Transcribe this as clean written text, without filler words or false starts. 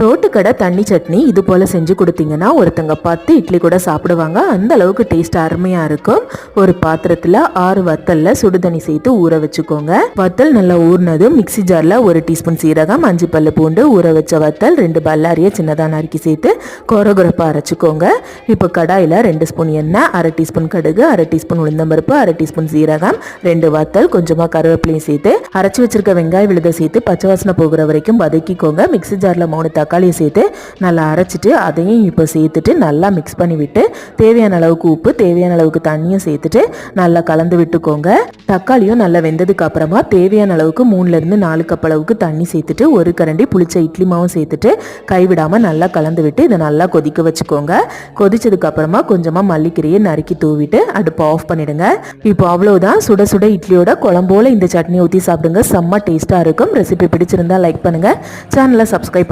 Road கடை தண்ணி சட்னி இது போல் செஞ்சு கொடுத்தீங்கன்னா ஒருத்தங்க 10 இட்லி கூட சாப்பிடுவாங்க. அந்த அளவுக்கு டேஸ்ட் அருமையாக இருக்கும். ஒரு பாத்திரத்தில் 6 வத்தலில் சுடுதண்ணி சேர்த்து ஊற வச்சுக்கோங்க. வத்தல் நல்லா ஊறினதும் மிக்சி ஜாரில் 1 டீஸ்பூன் சீரகம், 5 பல்லு பூண்டு, ஊற வச்ச வத்தல், 2 பல்லாரியை சின்னதாக நறுக்கி சேர்த்து கொரகொரப்பாக அரைச்சிக்கோங்க. இப்போ கடாயில் 2 ஸ்பூன் எண்ணெய், 1/2 டீஸ்பூன் கடுகு, 1/2 டீஸ்பூன் உளுந்தம்பருப்பு, 1/2 டீஸ்பூன் சீரகம், 2 வத்தல், கொஞ்சமாக கருவேப்பிலையும் சேர்த்து அரைச்சி வச்சிருக்க வெங்காய விழுதை சேர்த்து பச்சை வாசனை போகிற வரைக்கும் வதக்கிக்கோங்க. மிக்சி ஜாரில் 3 தக்காளியை சேர்த்து நல்லா அரைச்சிட்டு அதையும் இப்போ சேர்த்துட்டு நல்லா மிக்ஸ் பண்ணி விட்டு தேவையான அளவுக்கு உப்பு, தேவையான அளவுக்கு தண்ணியும் சேர்த்துட்டு நல்லா கலந்து விட்டுக்கோங்க. தக்காளியும் நல்லா வெந்ததுக்கு அப்புறமா தேவையான அளவுக்கு 3லேருந்து 4 கப் அளவுக்கு தண்ணி சேர்த்துட்டு 1 கரண்டி புளிச்ச இட்லி மாவும் சேர்த்துட்டு கைவிடாமல் நல்லா கலந்து விட்டு இதை நல்லா கொதிக்க வச்சுக்கோங்க. கொதிச்சதுக்கு அப்புறமா கொஞ்சமாக மல்லிக்கீரையை நறுக்கி தூவிட்டு அடுப்பை ஆஃப் பண்ணிடுங்க. இப்போ அவ்வளோதான், சுட சுட இட்லியோட குழம்போல இந்த சட்னி ஊற்றி சாப்பிடுங்க. செம்ம டேஸ்ட்டாக இருக்கும். ரெசிபி பிடிச்சிருந்தா லைக் பண்ணுங்க, சேனலை சப்ஸ்கிரைப்